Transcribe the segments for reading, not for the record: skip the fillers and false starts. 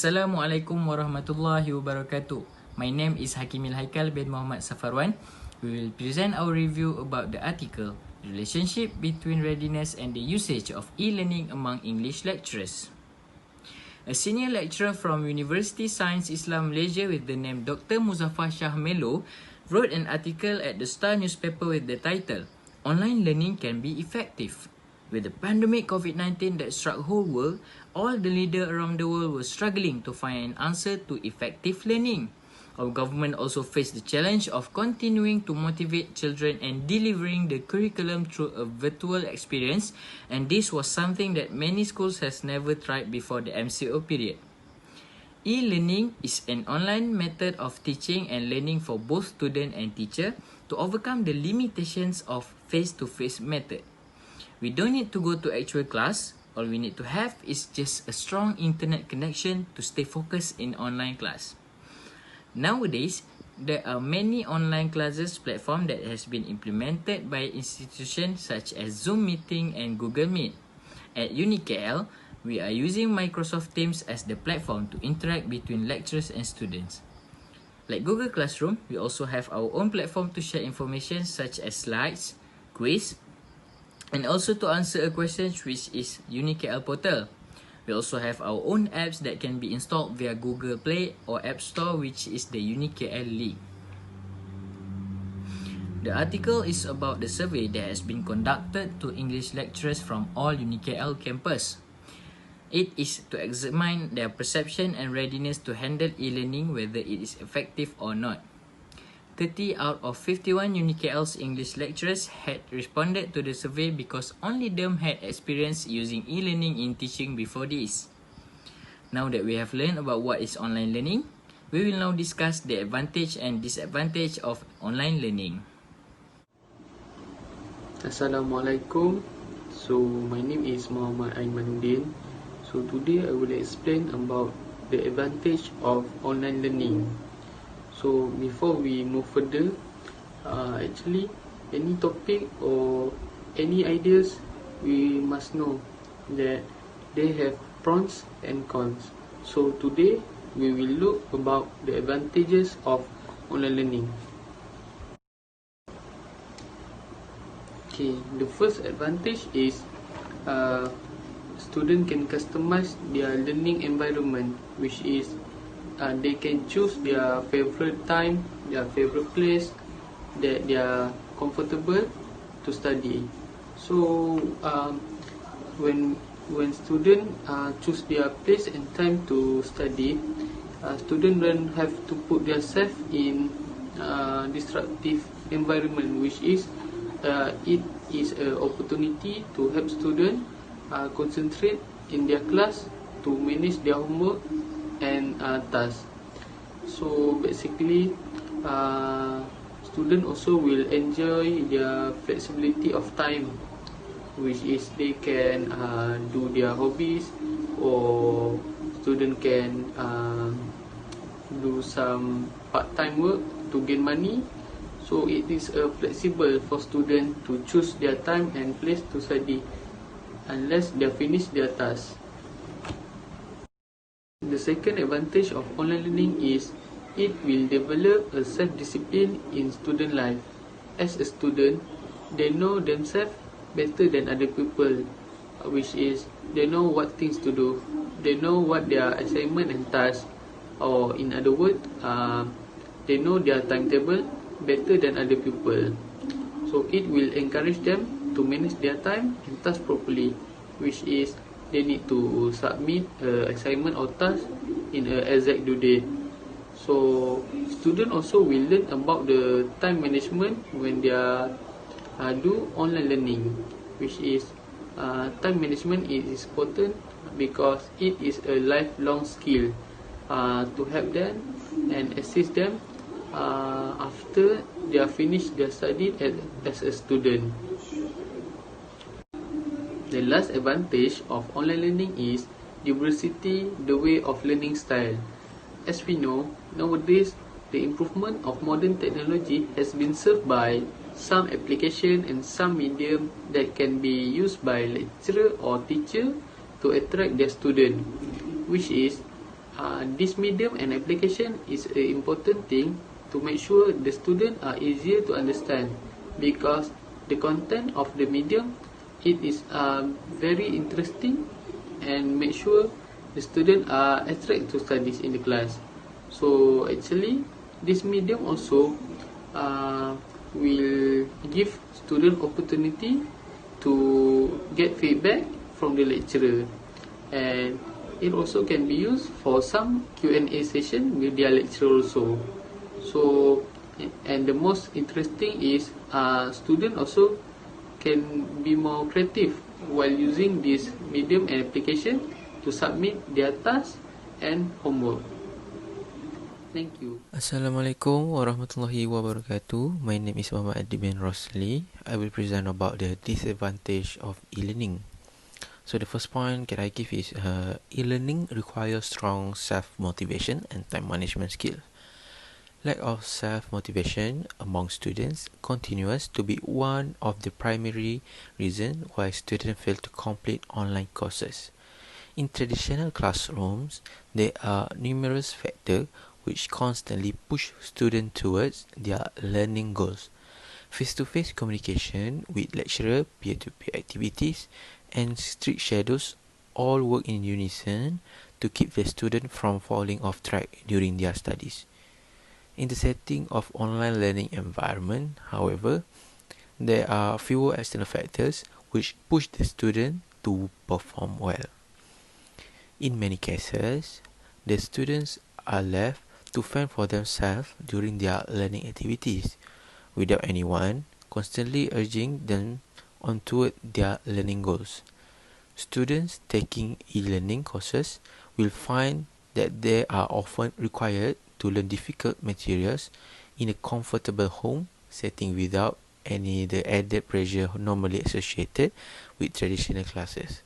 Assalamualaikum warahmatullahi wabarakatuh. My name is Hakimil Haikal bin Muhammad Safarwan. We will present our review about the article Relationship between Readiness and the Usage of E-Learning Among English Lecturers. A senior lecturer from University Science Islam Malaysia with the name Dr. Muzaffar Shah Melo wrote an article at the Star newspaper with the title Online Learning Can Be Effective. With the pandemic COVID-19 that struck whole world, all the leaders around the world were struggling to find an answer to effective learning. Our government also faced the challenge of continuing to motivate children and delivering the curriculum through a virtual experience, and this was something that many schools has never tried before the MCO period. E-learning is an online method of teaching and learning for both student and teacher to overcome the limitations of face-to-face method. We don't need to go to actual class. All we need to have is just a strong internet connection to stay focused in online class. Nowadays, there are many online classes platform that has been implemented by institutions such as Zoom Meeting and Google Meet. At UniKL, we are using Microsoft Teams as the platform to interact between lecturers and students. Like Google Classroom, we also have our own platform to share information such as slides, quiz, and also to answer a question, which is UniKL portal. We also have our own apps that can be installed via Google Play or App Store, which is the UniKL link. The article is about the survey that has been conducted to English lecturers from all UniKL campus. It is to examine their perception and readiness to handle e-learning, whether it is effective or not. 30 out of 51 UniKL's English lecturers had responded to the survey because only them had experience using e-learning in teaching before this. Now that we have learned about what is online learning, we will now discuss the advantage and disadvantage of online learning. Assalamualaikum. So my name is Muhammad Aimanuddin. So today I will explain about the advantage of online learning. So before we move further, actually any topic or any ideas, we must know that they have pros and cons. So today we will look about the advantages of online learning. Okay, the first advantage is student can customize their learning environment, which is they can choose their favorite time, their favorite place that they are comfortable to study. So when student choose their place and time to study, student don't have to put themselves in disruptive environment, which is it is an opportunity to help student concentrate in their class to manage their homework and tasks. So basically, student also will enjoy their flexibility of time, which is they can do their hobbies, or student can do some part-time work to gain money. So it is flexible for student to choose their time and place to study unless they finish their task. The second advantage of online learning is it will develop a self-discipline in student life. As a student, they know themselves better than other people, which is they know what things to do. They know what their assignment and tasks, or in other words, they know their timetable better than other people. So it will encourage them to manage their time and task properly, which is they need to submit assignment or task in an exact due date. So student also will learn about the time management when they do online learning, which is time management is important because it is a lifelong skill to help them and assist them after they are finished their study as a student. The last advantage of online learning is diversity, the way of learning style. As we know, nowadays, the improvement of modern technology has been served by some application and some medium that can be used by lecturer or teacher to attract their student, which is this medium and application is an important thing to make sure the student are easier to understand, because the content of the medium, it is very interesting and make sure the student are attracted to studies in the class. So actually this medium also will give student opportunity to get feedback from the lecturer, and it also can be used for some Q&A session with their lecturer also. So, and the most interesting is student also can be more creative while using this medium and application to submit their tasks and homework. Thank you. Assalamualaikum warahmatullahi wabarakatuh. My name is Muhammad Adi bin Rosli. I will present about the disadvantage of e-learning. So the first point that I give is e-learning requires strong self-motivation and time management skill. Lack of self-motivation among students continues to be one of the primary reasons why students fail to complete online courses. In traditional classrooms, there are numerous factors which constantly push students towards their learning goals. Face-to-face communication with lecturer, peer-to-peer activities, and strict schedules all work in unison to keep the student from falling off track during their studies. In the setting of online learning environment, however, there are fewer external factors which push the student to perform well. In many cases, the students are left to fend for themselves during their learning activities, without anyone constantly urging them on toward their learning goals. Students taking e-learning courses will find that they are often required to learn difficult materials in a comfortable home setting without any the added pressure normally associated with traditional classes.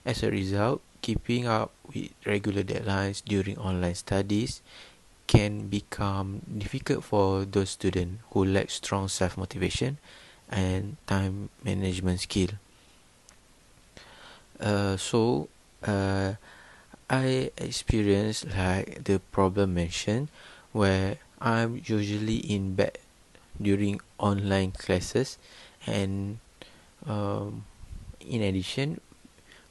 As a result, keeping up with regular deadlines during online studies can become difficult for those students who lack strong self-motivation and time management skill. I experience like the problem mentioned, where I'm usually in bed during online classes, and in addition,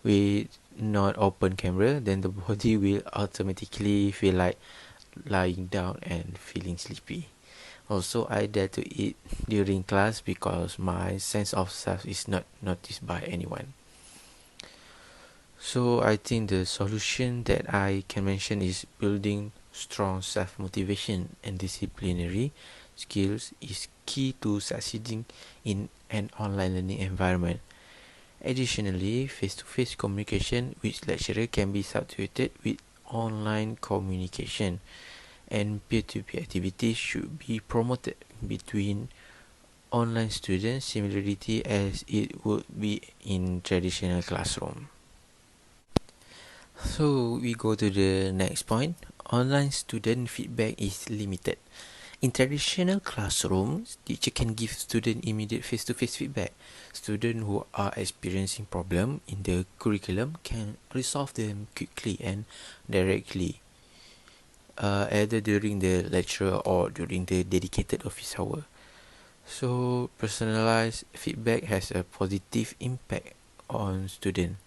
with not open camera, then the body will automatically feel like lying down and feeling sleepy. Also, I dare to eat during class because my sense of self is not noticed by anyone. So I think the solution that I can mention is building strong self-motivation and disciplinary skills is key to succeeding in an online learning environment. Additionally, face-to-face communication with lecturer can be substituted with online communication, and peer-to-peer activities should be promoted between online students similarity as it would be in traditional classroom. So we go to the next point. Online student feedback is limited. In traditional classrooms, teacher can give student immediate face-to-face feedback. Students who are experiencing problem in the curriculum can resolve them quickly and directly, either during the lecture or during the dedicated office hour. So personalized feedback has a positive impact on students,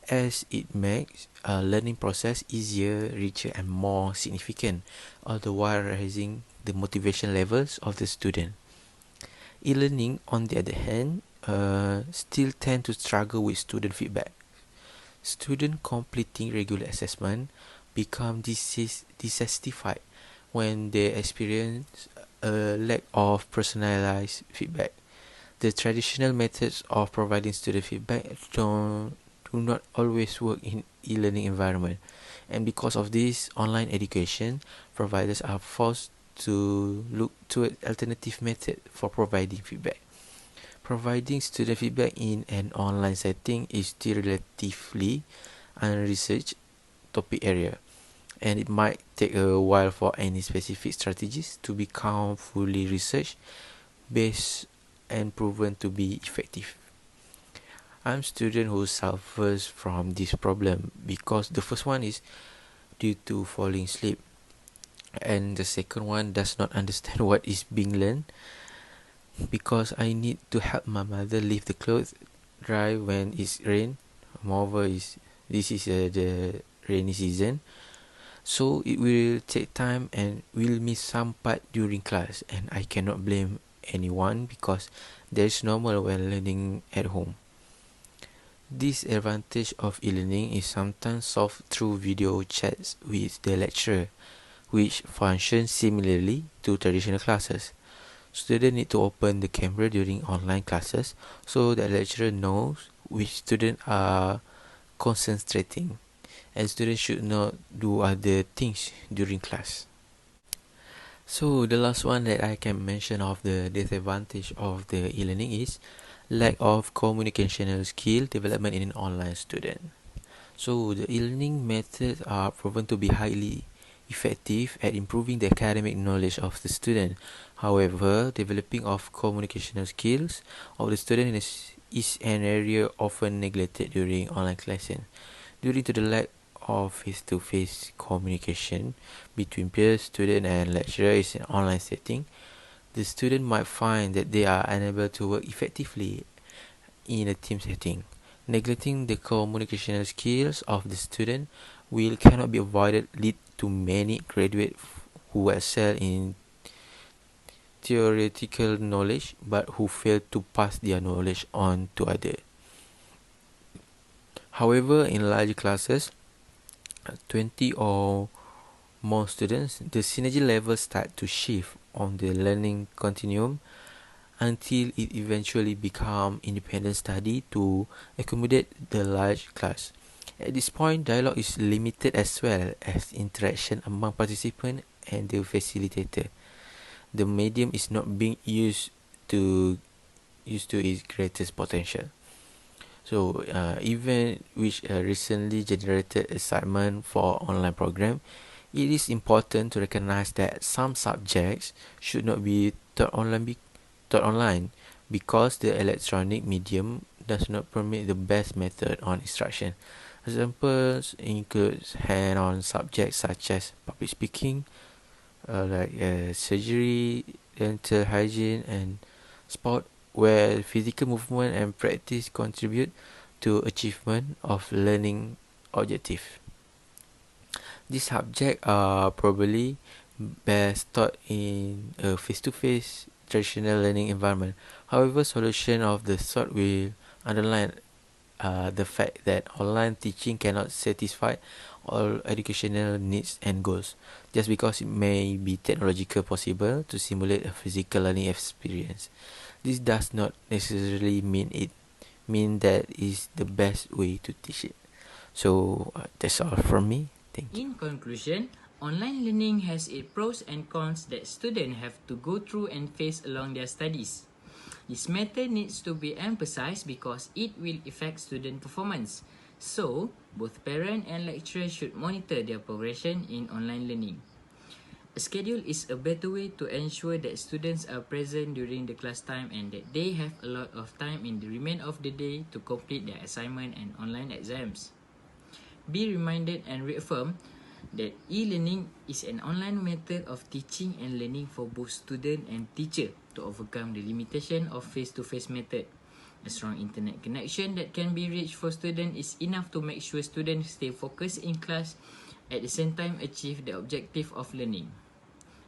as it makes a learning process easier, richer, and more significant, all the while raising the motivation levels of the student. E-learning, on the other hand, still tend to struggle with student feedback. Students completing regular assessment become dissatisfied when they experience a lack of personalized feedback. The traditional methods of providing student feedback do not always work in e-learning environment, and because of this, online education providers are forced to look to an alternative method for providing feedback. Providing student feedback in an online setting is still relatively unresearched topic area, and it might take a while for any specific strategies to become fully researched, based, and proven to be effective. I'm a student who suffers from this problem because the first one is due to falling asleep. And the second one does not understand what is being learned because I need to help my mother leave the clothes dry when it's rain. Moreover, this is the rainy season, so it will take time and will miss some part during class, and I cannot blame anyone because there is normal when learning at home. This advantage of e-learning is sometimes solved through video chats with the lecturer, which functions similarly to traditional classes. Students need to open the camera during online classes so the lecturer knows which students are concentrating, and students should not do other things during class. So the last one that I can mention of the disadvantage of the e-learning is lack of communicational skill development in an online student. So the e-learning methods are proven to be highly effective at improving the academic knowledge of the student. However, developing of communicational skills of the student is an area often neglected during online classes due to the lack of face-to-face communication between peers, student and lecturer in an online setting. The student might find that they are unable to work effectively in a team setting. Neglecting the communicational skills of the student will cannot be avoided lead to many graduates who excel in theoretical knowledge but who fail to pass their knowledge on to others. However, in large classes, 20 or more students, the synergy levels start to shift on the learning continuum until it eventually become independent study to accommodate the large class. At this point, dialogue is limited as well as interaction among participants and the facilitator. The medium is not being used to its greatest potential. So, even which recently generated assignment for online program, it is important to recognize that some subjects should not be taught online because the electronic medium does not permit the best method on instruction. Examples include hand-on subjects such as public speaking, surgery, dental hygiene, and sport, where physical movement and practice contribute to achievement of learning objective. These subjects are probably best taught in a face-to-face traditional learning environment. However, solution of the sort will underline the fact that online teaching cannot satisfy all educational needs and goals just because it may be technologically possible to simulate a physical learning experience. This does not necessarily mean that is the best way to teach it. So that's all from me. Thank you. In conclusion, online learning has its pros and cons that students have to go through and face along their studies. This method needs to be emphasized because it will affect student performance. So, both parent and lecturer should monitor their progression in online learning. A schedule is a better way to ensure that students are present during the class time and that they have a lot of time in the remainder of the day to complete their assignment and online exams. Be reminded and reaffirmed that e-learning is an online method of teaching and learning for both student and teacher to overcome the limitation of face-to-face method. A strong internet connection that can be reached for students is enough to make sure students stay focused in class at the same time achieve the objective of learning.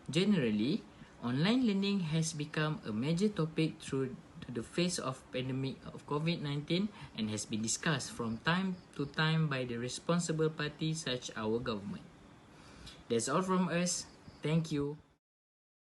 Generally, online learning has become a major topic through the face of pandemic of COVID-19 and has been discussed from time to time by the responsible parties such as our government. That's all from us. Thank you.